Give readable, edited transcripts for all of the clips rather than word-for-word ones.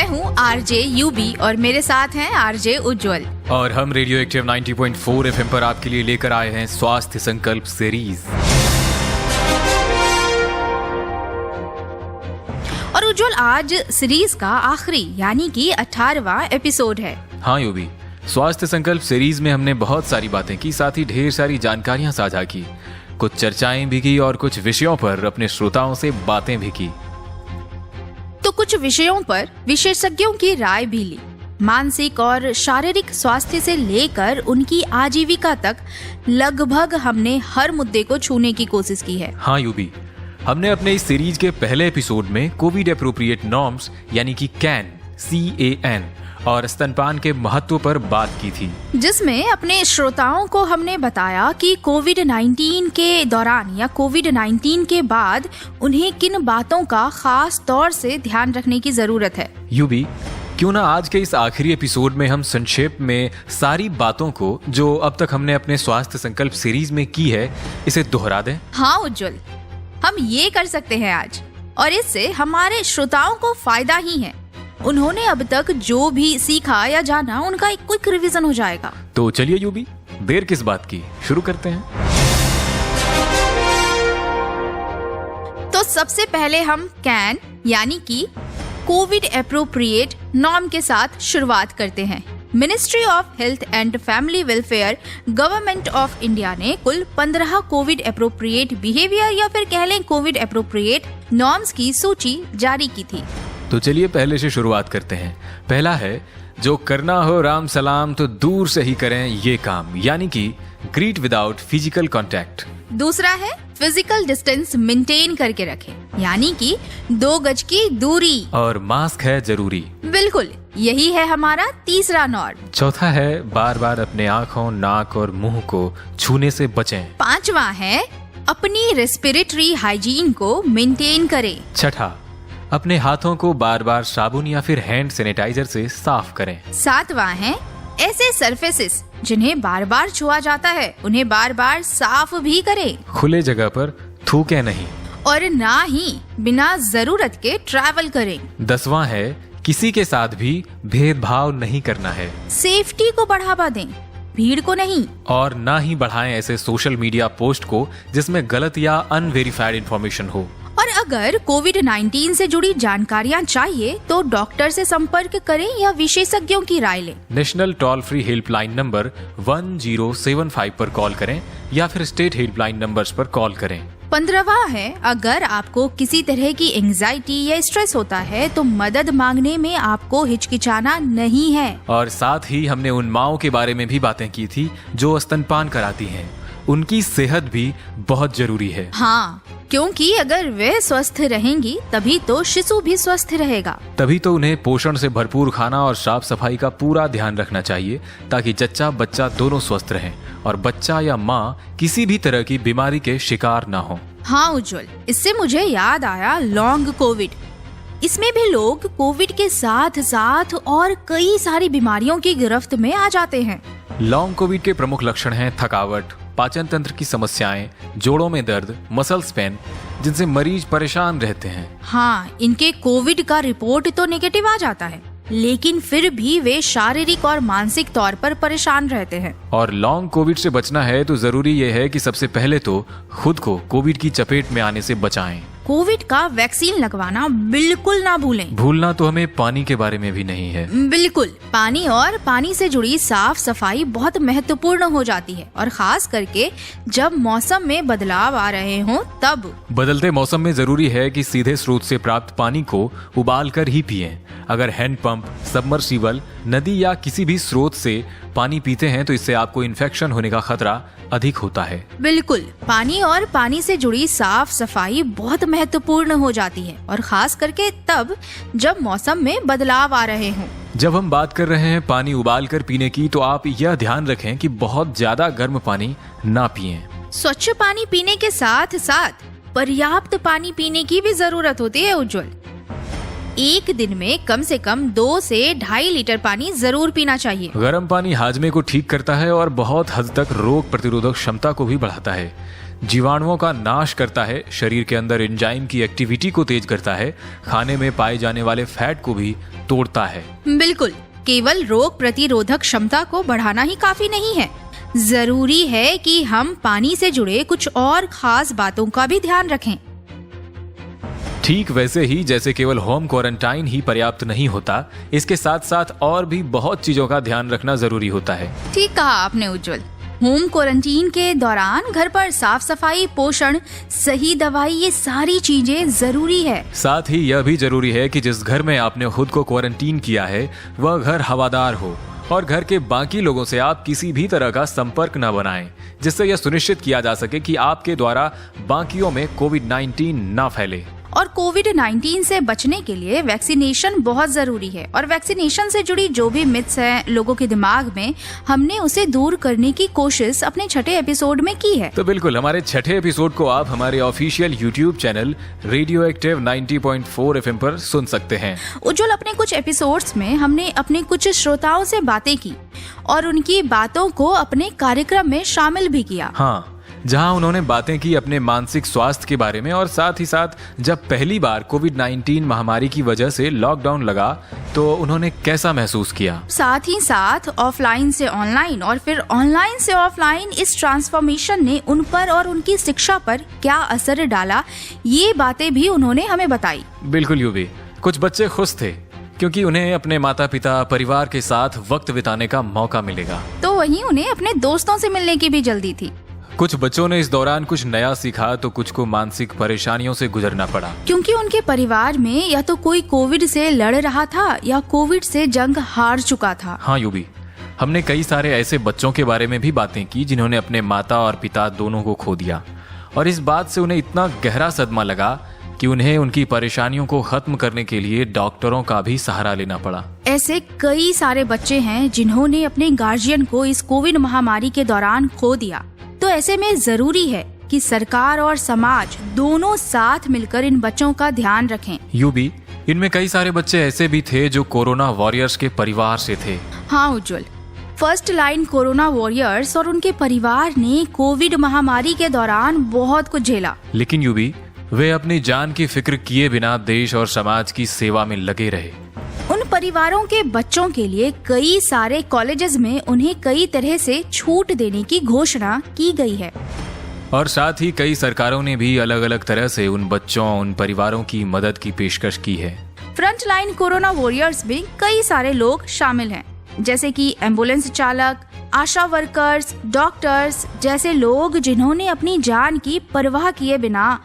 मैं हूँ RJ UV और मेरे साथ हैं आरजे उज्जवल। और हम रेडियो एक्टिव 90.4 एफएम पर आपके लिए लेकर आए हैं स्वास्थ्य संकल्प सीरीज। और उज्जवल, आज सीरीज का आखिरी यानी कि 18वां एपिसोड है। हाँ यूबी, स्वास्थ्य संकल्प सीरीज में हमने बहुत सारी बातें की, साथ ही ढेर सारी जानकारियां साझा की, कुछ चर्चाएं भी की और कुछ विषयों पर अपने श्रोताओं से बातें भी की। तो कुछ विषयों पर विशेषज्ञों की राय भी ली। मानसिक और शारीरिक स्वास्थ्य से लेकर उनकी आजीविका तक लगभग हमने हर मुद्दे को छूने की कोशिश की है। हाँ यूबी, हमने अपने इस सीरीज के पहले एपिसोड में कोविड एप्रोप्रिएट नॉर्म्स यानी कि CAN और स्तनपान के महत्व पर बात की थी, जिसमें अपने श्रोताओं को हमने बताया कि कोविड-19 के दौरान या कोविड-19 के बाद उन्हें किन बातों का खास तौर से ध्यान रखने की जरूरत है। यूबी, क्यों ना आज के इस आखिरी एपिसोड में हम संक्षेप में सारी बातों को जो अब तक हमने अपने स्वास्थ्य संकल्प सीरीज में की है इसे दोहरा दें। हाँ उज्जवल, हम ये कर सकते हैं आज, और इससे हमारे श्रोताओं को फायदा ही है। उन्होंने अब तक जो भी सीखा या जाना उनका एक क्विक रिवीजन हो जाएगा। तो चलिए यूबी, देर किस बात की, शुरू करते हैं। तो सबसे पहले हम CAN यानी कि कोविड एप्रोप्रिएट नॉर्म के साथ शुरुआत करते हैं। Ministry of health and family welfare government of India ने कुल 15 कोविड एप्रोप्रिएट बिहेवियर या फिर कह लें कोविड एप्रोप्रिएट नॉर्म्स की सूची जारी की थी। तो चलिए पहले से शुरुआत करते हैं। पहला है, जो करना हो राम सलाम तो दूर से ही करें ये काम, यानी कि ग्रीट विदाउट फिजिकल कांटेक्ट। दूसरा है, फिजिकल डिस्टेंस मेंटेन करके रखें, यानी कि 2 गज की दूरी, और मास्क है जरूरी। बिल्कुल, यही है हमारा तीसरा नॉर्म। चौथा है, बार बार अपने आँखों, नाक और मुंह को छूने से बचें। पांचवा है, अपनी रेस्पिरेटरी हाइजीन को मेंटेन करें। छठा, अपने हाथों को बार बार साबुन या फिर हैंड सैनिटाइजर से साफ करें। सातवां है, ऐसे सरफेसेस जिन्हें बार बार छुआ जाता है उन्हें बार बार साफ भी करें। खुले जगह पर थूकें नहीं, और ना ही बिना जरूरत के ट्रैवल करें। 10वां है, किसी के साथ भी भेदभाव नहीं करना है। सेफ्टी को बढ़ावा दें, भीड़ को नहीं। और ना ही बढ़ाएं ऐसे सोशल मीडिया पोस्ट को जिसमें गलत या अनवेरिफाइड इंफॉर्मेशन हो। और अगर कोविड-19 से जुड़ी जानकारियां चाहिए तो डॉक्टर से संपर्क करें या विशेषज्ञों की राय लें। National toll free helpline number 1075 पर कॉल करें या फिर स्टेट हेल्पलाइन नंबर्स पर कॉल करें। 15वां है, अगर आपको किसी तरह की एंजाइटी या स्ट्रेस होता है तो मदद मांगने में आपको हिचकिचाना नहीं है। और साथ ही हमने उन माओं के बारे में भी बातें की थी जो स्तनपान कराती हैं, उनकी सेहत भी बहुत जरूरी है। हाँ, क्योंकि अगर वे स्वस्थ रहेंगी तभी तो शिशु भी स्वस्थ रहेगा। तभी तो उन्हें पोषण से भरपूर खाना और साफ सफाई का पूरा ध्यान रखना चाहिए ताकि जच्चा बच्चा दोनों स्वस्थ रहें और बच्चा या माँ किसी भी तरह की बीमारी के शिकार ना हो। हाँ उज्जवल, इससे मुझे याद आया लॉन्ग कोविड। इसमें भी लोग कोविड के साथ साथ और कई सारी बीमारियों की गिरफ्त में आ जाते हैं। लॉन्ग कोविड के प्रमुख लक्षण हैं थकावट, पाचन तंत्र की समस्याएं, जोड़ों में दर्द, मसल्स पेन, जिनसे मरीज परेशान रहते हैं। हाँ, इनके कोविड का रिपोर्ट तो नेगेटिव आ जाता है, लेकिन फिर भी वे शारीरिक और मानसिक तौर पर परेशान रहते हैं। और लॉन्ग कोविड से बचना है तो जरूरी ये है कि सबसे पहले तो खुद को कोविड की चपेट में आने से बचाएं। कोविड का वैक्सीन लगवाना बिल्कुल ना भूलें। भूलना तो हमें पानी के बारे में भी नहीं है। बिल्कुल, पानी और पानी से जुड़ी साफ सफाई बहुत महत्वपूर्ण हो जाती है, और खास करके जब मौसम में बदलाव आ रहे हों तब। बदलते मौसम में जरूरी है कि सीधे स्रोत से प्राप्त पानी को उबाल कर ही पिएं। अगर हैंडपंप, सबमर्सिबल, नदी या किसी भी स्रोत से पानी पीते हैं तो इससे आपको इन्फेक्शन होने का खतरा अधिक होता है। बिल्कुल, पानी और पानी से जुड़ी साफ सफाई बहुत महत्वपूर्ण हो जाती है, और खास करके तब जब मौसम में बदलाव आ रहे हों। जब हम बात कर रहे हैं पानी उबाल कर पीने की, तो आप यह ध्यान रखें कि बहुत ज्यादा गर्म पानी ना पिएं। स्वच्छ पानी पीने के साथ साथ पर्याप्त पानी पीने की भी जरूरत होती है उज्जवल। एक दिन में कम से कम 2 से 2.5 लीटर पानी जरूर पीना चाहिए। गर्म पानी हाजमे को ठीक करता है और बहुत हद तक रोग प्रतिरोधक क्षमता को भी बढ़ाता है, जीवाणुओं का नाश करता है, शरीर के अंदर एंजाइम की एक्टिविटी को तेज करता है, खाने में पाए जाने वाले फैट को भी तोड़ता है। बिल्कुल, केवल रोग प्रतिरोधक क्षमता को बढ़ाना ही काफी नहीं है, जरूरी है कि हम पानी से जुड़े कुछ और खास बातों का भी ध्यान रखें। ठीक वैसे ही जैसे केवल होम क्वारंटाइन ही पर्याप्त नहीं होता, इसके साथ साथ और भी बहुत चीजों का ध्यान रखना जरूरी होता है। ठीक कहा आपने उज्जवल। होम क्वारंटीन के दौरान घर पर साफ सफाई, पोषण, सही दवाई, ये सारी चीजें जरूरी है। साथ ही यह भी जरूरी है कि जिस घर में आपने खुद को क्वारंटीन किया है वह घर हवादार हो और घर के बाकी लोगों से आप किसी भी तरह का संपर्क न बनाएं, जिससे यह सुनिश्चित किया जा सके कि आपके द्वारा बाकियों में कोविड-19 न फैले। और कोविड-19 से बचने के लिए वैक्सीनेशन बहुत जरूरी है और वैक्सीनेशन से जुड़ी जो भी मिथ्स हैं लोगों के दिमाग में, हमने उसे दूर करने की कोशिश अपने छठे एपिसोड में की है। तो बिल्कुल, हमारे छठे एपिसोड को आप हमारे official YouTube channel radio active 90.4 FM पर सुन सकते हैं। उज्जवल, अपने कुछ एपिसोड्स में हमने अपने कुछ श्रोताओं से बातें की और उनकी बातों को अपने कार्यक्रम में शामिल भी किया। हाँ, जहां उन्होंने बातें की अपने मानसिक स्वास्थ्य के बारे में और साथ ही साथ जब पहली बार कोविड-19 महामारी की वजह से लॉकडाउन लगा तो उन्होंने कैसा महसूस किया। साथ ही साथ ऑफलाइन से ऑनलाइन और फिर ऑनलाइन से ऑफलाइन इस ट्रांसफॉर्मेशन ने उन पर और उनकी शिक्षा पर क्या असर डाला, ये बातें भी उन्होंने हमें बताई। बिल्कुल यूबी, कुछ बच्चे खुश थे क्योंकि उन्हें अपने माता पिता, परिवार के साथ वक्त बिताने का मौका मिलेगा। तो वहीं उन्हें अपने दोस्तों से मिलने की भी जल्दी थी। कुछ बच्चों ने इस दौरान कुछ नया सीखा तो कुछ को मानसिक परेशानियों से गुजरना पड़ा, क्योंकि उनके परिवार में या तो कोई कोविड से लड़ रहा था या कोविड से जंग हार चुका था। हाँ यूबी, हमने कई सारे ऐसे बच्चों के बारे में भी बातें की जिन्होंने अपने माता और पिता दोनों को खो दिया और इस बात से उन्हें इतना गहरा सदमा लगा कि उन्हें उनकी परेशानियों को खत्म करने के लिए डॉक्टरों का भी सहारा लेना पड़ा। ऐसे कई सारे बच्चे हैं जिन्होंने अपने गार्जियन को इस कोविड महामारी के दौरान खो दिया। तो ऐसे में जरूरी है कि सरकार और समाज दोनों साथ मिलकर इन बच्चों का ध्यान रखें। यूबी, इनमें कई सारे बच्चे ऐसे भी थे जो कोरोना वॉरियर्स के परिवार से थे। हाँ उज्जवल, फर्स्ट लाइन कोरोना वॉरियर्स और उनके परिवार ने कोविड महामारी के दौरान बहुत कुछ झेला। लेकिन यूबी, वे अपनी जान की फिक्र किए बिना देश और समाज की सेवा में लगे रहे। उन परिवारों के बच्चों के लिए कई सारे कॉलेजेस में उन्हें कई तरह से छूट देने की घोषणा की गई है और साथ ही कई सरकारों ने भी अलग अलग तरह से उन बच्चों, उन परिवारों की मदद की पेशकश की है। फ्रंट लाइन कोरोना वॉरियर्स में कई सारे लोग शामिल हैं, जैसे कि एम्बुलेंस चालक, आशा वर्कर्स, डॉक्टर्स जैसे लोग जिन्होंने अपनी जान की परवाह किए बिना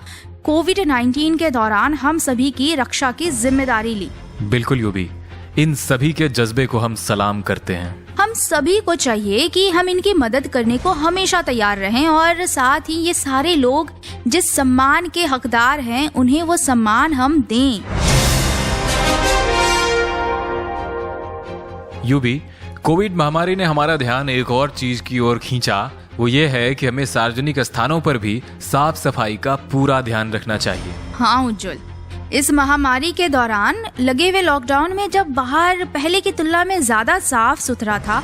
कोविड-19 के दौरान हम सभी की रक्षा की जिम्मेदारी ली। बिल्कुल यूबी, इन सभी के जज्बे को हम सलाम करते हैं। हम सभी को चाहिए कि हम इनकी मदद करने को हमेशा तैयार रहें और साथ ही ये सारे लोग जिस सम्मान के हकदार हैं उन्हें वो सम्मान हम दें। यूबी, कोविड महामारी ने हमारा ध्यान एक और चीज की ओर खींचा, वो ये है कि हमें सार्वजनिक स्थानों पर भी साफ सफाई का पूरा ध्यान रखना चाहिए। हाँ उज्जवल, इस महामारी के दौरान लगे हुए लॉकडाउन में जब बाहर पहले की तुलना में ज्यादा साफ सुथरा था,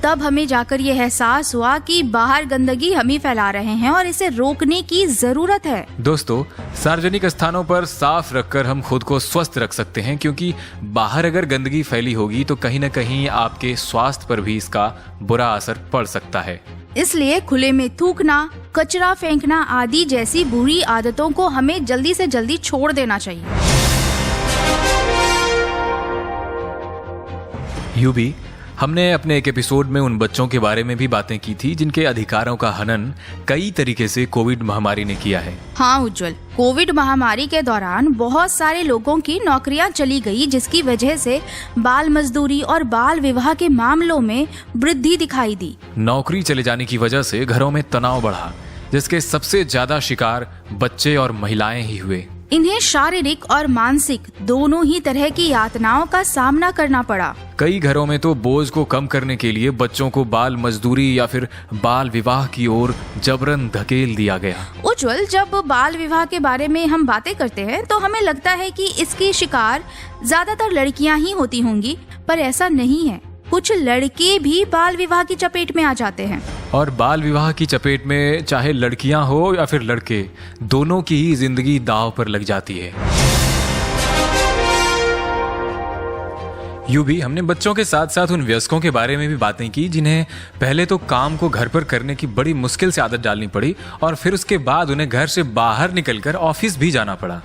तब हमें जाकर ये एहसास हुआ कि बाहर गंदगी हम ही फैला रहे हैं और इसे रोकने की जरूरत है। दोस्तों, सार्वजनिक स्थानों पर साफ रखकर हम खुद को स्वस्थ रख सकते हैं, क्योंकि बाहर अगर गंदगी फैली होगी तो कहीं न कहीं आपके स्वास्थ्य पर भी इसका बुरा असर पड़ सकता है। इसलिए खुले में थूकना, कचरा फेंकना आदि जैसी बुरी आदतों को हमें जल्दी से जल्दी छोड़ देना चाहिए। यूबी, हमने अपने एक एपिसोड में उन बच्चों के बारे में भी बातें की थी जिनके अधिकारों का हनन कई तरीके से कोविड महामारी ने किया है। हाँ उज्जवल, कोविड महामारी के दौरान बहुत सारे लोगों की नौकरियां चली गई, जिसकी वजह से बाल मजदूरी और बाल विवाह के मामलों में वृद्धि दिखाई दी। नौकरी चले जाने की वजह से घरों में तनाव बढ़ा, जिसके सबसे ज्यादा शिकार बच्चे और महिलाएं ही हुए। इन्हें शारीरिक और मानसिक दोनों ही तरह की यातनाओं का सामना करना पड़ा। कई घरों में तो बोझ को कम करने के लिए बच्चों को बाल मजदूरी या फिर बाल विवाह की ओर जबरन धकेल दिया गया। उज्जवल, जब बाल विवाह के बारे में हम बातें करते हैं तो हमें लगता है कि इसकी शिकार ज्यादातर लड़कियां ही होती होंगी, पर ऐसा नहीं है। कुछ लड़के भी बाल विवाह की चपेट में आ जाते हैं। और बाल विवाह की चपेट में चाहे लड़कियां हो या फिर लड़के, दोनों की ही जिंदगी दांव पर लग जाती है। यूं भी हमने बच्चों के साथ साथ उन वयस्कों के बारे में भी बातें की जिन्हें पहले तो काम को घर पर करने की बड़ी मुश्किल से आदत डालनी पड़ी और फिर उसके बाद उन्हें घर से बाहर निकलकर ऑफिस भी जाना पड़ा।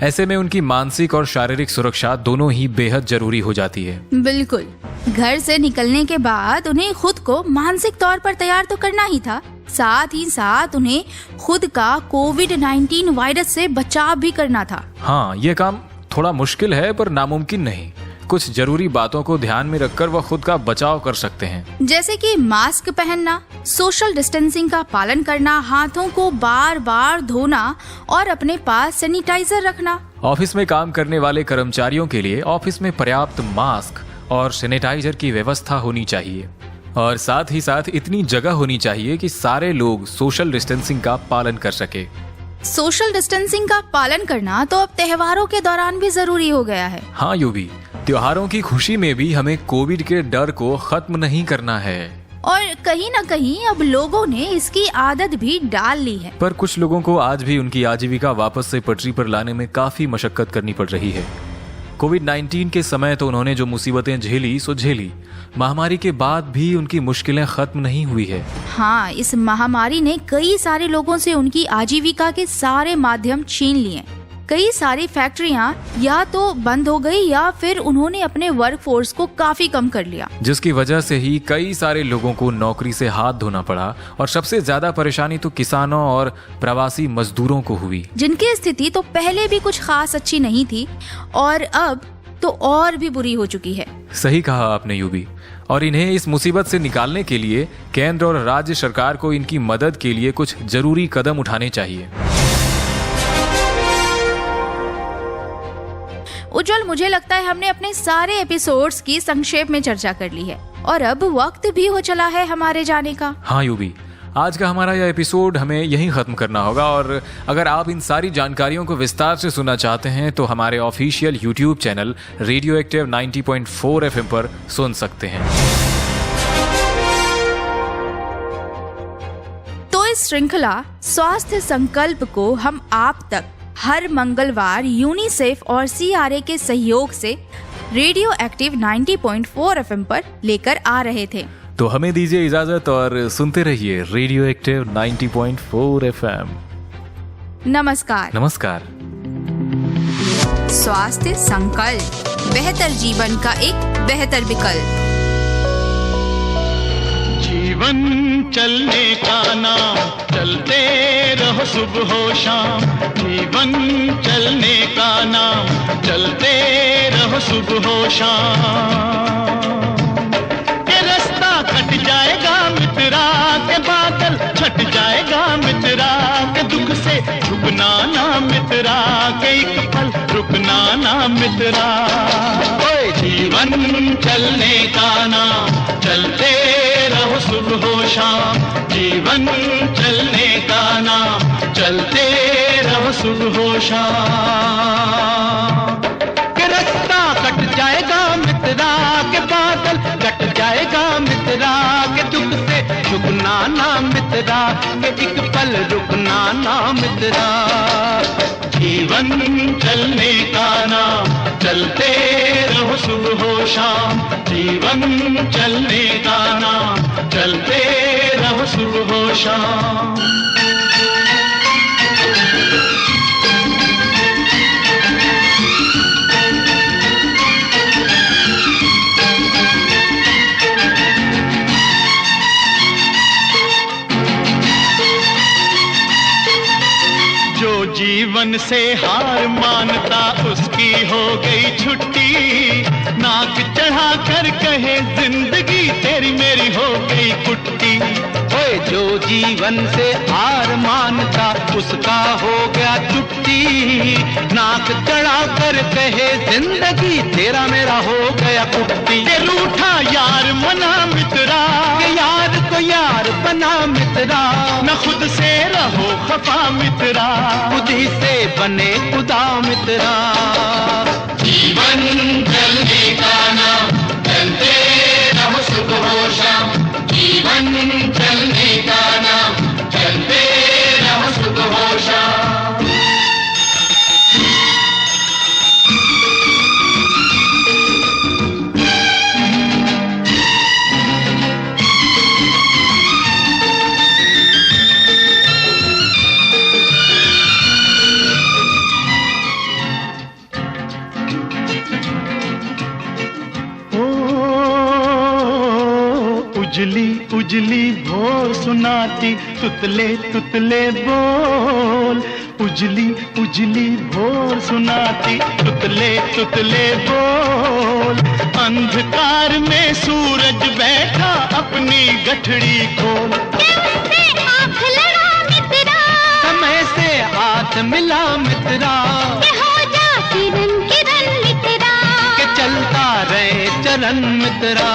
ऐसे में उनकी मानसिक और शारीरिक सुरक्षा दोनों ही बेहद जरूरी हो जाती है। बिल्कुल, घर से निकलने के बाद उन्हें खुद को मानसिक तौर पर तैयार तो करना ही था, साथ ही साथ उन्हें खुद का कोविड-19 वायरस से बचाव भी करना था। हाँ, ये काम थोड़ा मुश्किल है पर नामुमकिन नहीं। कुछ जरूरी बातों को ध्यान में रखकर वह खुद का बचाव कर सकते हैं, जैसे कि मास्क पहनना, सोशल डिस्टेंसिंग का पालन करना, हाथों को बार बार धोना और अपने पास सैनिटाइजर रखना। ऑफिस में काम करने वाले कर्मचारियों के लिए ऑफिस में पर्याप्त मास्क और सैनिटाइजर की व्यवस्था होनी चाहिए और साथ ही साथ इतनी जगह होनी चाहिए कि सारे लोग सोशल डिस्टेंसिंग का पालन कर सके। सोशल डिस्टेंसिंग का पालन करना तो अब त्योहारों के दौरान भी जरूरी हो गया है। हाँ यूवी, त्योहारों की खुशी में भी हमें कोविड के डर को खत्म नहीं करना है और कहीं न कहीं अब लोगों ने इसकी आदत भी डाल ली है। पर कुछ लोगों को आज भी उनकी आजीविका वापस से पटरी पर लाने में काफी मशक्कत करनी पड़ रही है। कोविड-19 के समय तो उन्होंने जो मुसीबतें झेली सो झेली, महामारी के बाद भी उनकी मुश्किलें खत्म नहीं हुई है। हाँ, इस महामारी ने कई सारे लोगों से उनकी आजीविका के सारे माध्यम छीन लिए। कई सारी फैक्ट्रियां या तो बंद हो गई या फिर उन्होंने अपने वर्क फोर्स को काफी कम कर लिया, जिसकी वजह से ही कई सारे लोगों को नौकरी से हाथ धोना पड़ा और सबसे ज्यादा परेशानी तो किसानों और प्रवासी मजदूरों को हुई, जिनकी स्थिति तो पहले भी कुछ खास अच्छी नहीं थी और अब तो और भी बुरी हो चुकी है। सही कहा आपने यूबी, और इन्हें इस मुसीबत से निकालने के लिए केंद्र और राज्य सरकार को इनकी मदद के लिए कुछ जरूरी कदम उठाने चाहिए। उज्जवल, मुझे लगता है हमने अपने सारे एपिसोड्स की संक्षेप में चर्चा कर ली है और अब वक्त भी हो चला है हमारे जाने का। हाँ यूबी, आज का हमारा यह एपिसोड हमें यहीं खत्म करना होगा और अगर आप इन सारी जानकारियों को विस्तार से सुनना चाहते हैं तो हमारे official YouTube channel radio active 90.4 FM पर सुन सकते हैं। तो इस श्रृंखला स्वास्थ्य संकल्प को हम आप तक हर मंगलवार यूनिसेफ और CRA के सहयोग से रेडियो एक्टिव 90.4 FM पर लेकर आ रहे थे। तो हमें दीजिए इजाजत और सुनते रहिए रेडियो एक्टिव 90.4 FM। नमस्कार। नमस्कार। स्वास्थ्य संकल्प, बेहतर जीवन का एक बेहतर विकल्प। जीवन चलने का नाम, चलते रहो सुबह हो शाम। जीवन चलने का नाम, चलते रहो सुबह हो शाम। के रास्ता कट जाएगा मित्रा, के बादल छट जाएगा मित्रा, के दुख से झुकना ना मित्रा, के एक पल रुकना ना मित्रा। ओए जीवन चलने का नाम, चलते रहो सुबह हो शाम। जीवन चलने का नाम, चलते रहो सुबह हो शाम। के रास्ता कट जाएगा मित्रा, के बादल कट जाएगा मित्रा, के दुख से झुकना ना मित्रा, के एक पल रुकना ना मित्रा। जीवन चलने का नाम, चलते रहो सुबह हो शाम। जीवन चलने का नाम, चलते रहो सुबह हो शाम। जीवन से हार मानता उसकी हो गई छुट्टी, नाक चढ़ा कर कहे जिंदगी तेरी मेरी हो गई कुट्टी। ओए जो जीवन से हार मानता उसका हो गया छुट्टी, नाक चढ़ा कर कहे जिंदगी तेरा मेरा हो गया कुट्टी। ये रूठा यार मना मित्रा, के यार को यार बना मित्रा, न खुद से रहो खफा मित्रा, खुद ही से बने खुदा मित्रा। जीवन चलने का नाम, चलते रहो जीवन चलने का नाम, चलते रहो सुबह हो शाम। उजली उजली भोर सुनाती तुतले तुतले बोल, उजली उजली भोर सुनाती तुतले तुतले बोल। अंधकार में सूरज बैठा अपनी गठड़ी खोल, आँख लड़ा मित्रा, समय से हाथ मिला मित्रा, के हो जा किरण किरण मित्रा, के चलता रहे चरण मित्रा।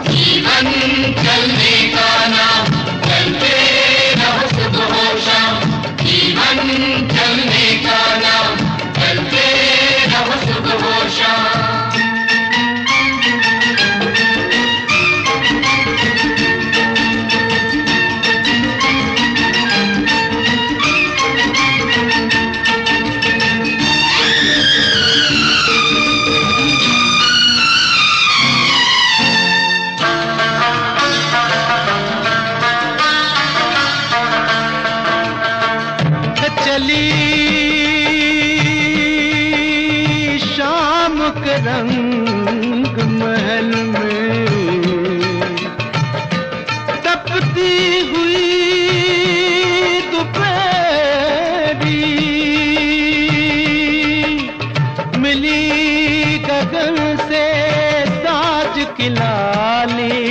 जीवन चलने का नाम, चलते रहो सुबह हो शाम। जीवन चलने का नाम, चलते रहो सुबह हो शाम। शाम के रंग महल में तपती हुई दोपहरी, मिली गगन से साज की लाली,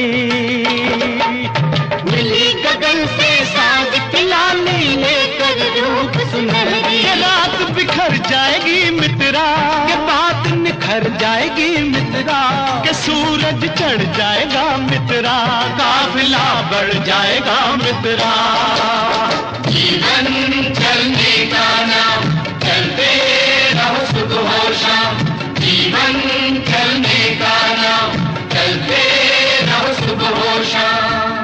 मिली गगन से साज की लाली लेकर रूप सुनहरी। ये रात बिखर जाएगी मित्रा, के बात निखर जाएगी मित्रा, के सूरज चढ़ जाएगा मित्रा, काफिला बढ़ जाएगा मित्रा। जीवन चलने का नाम, चलते रहो सुबह हो शाम। जीवन चलने का नाम, चलते रहो सुबह हो शाम।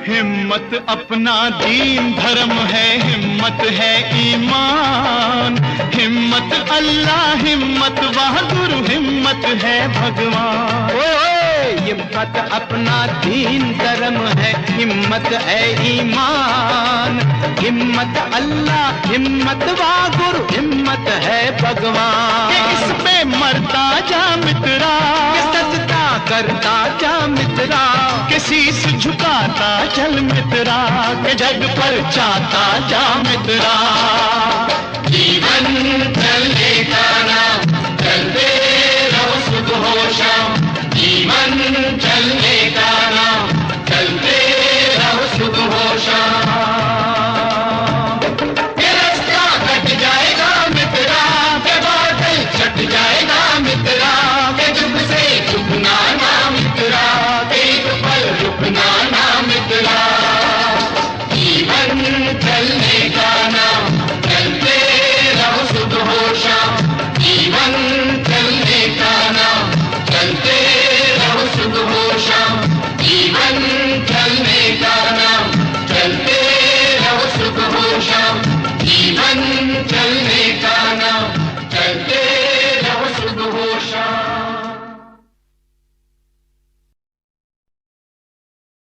हिम्मत अपना दीन धर्म है, हिम्मत है ईमान। हिम्मत अल्लाह, हिम्मत बहादुर, हिम्मत है भगवान। हिम्मत अपना दीन धर्म है, हिम्मत है ईमान। हिम्मत अल्लाह, हिम्मत बहादुर, हिम्मत है भगवान। इस पे मरता जा मित्रा, सजदा करता जा मित्रा, के शीश झुकाता चल मित्रा, के जग पर चाहता जा मित्रा। जीवन चलने का नाम, चलते रहो सुबह हो शाम। जीवन चलने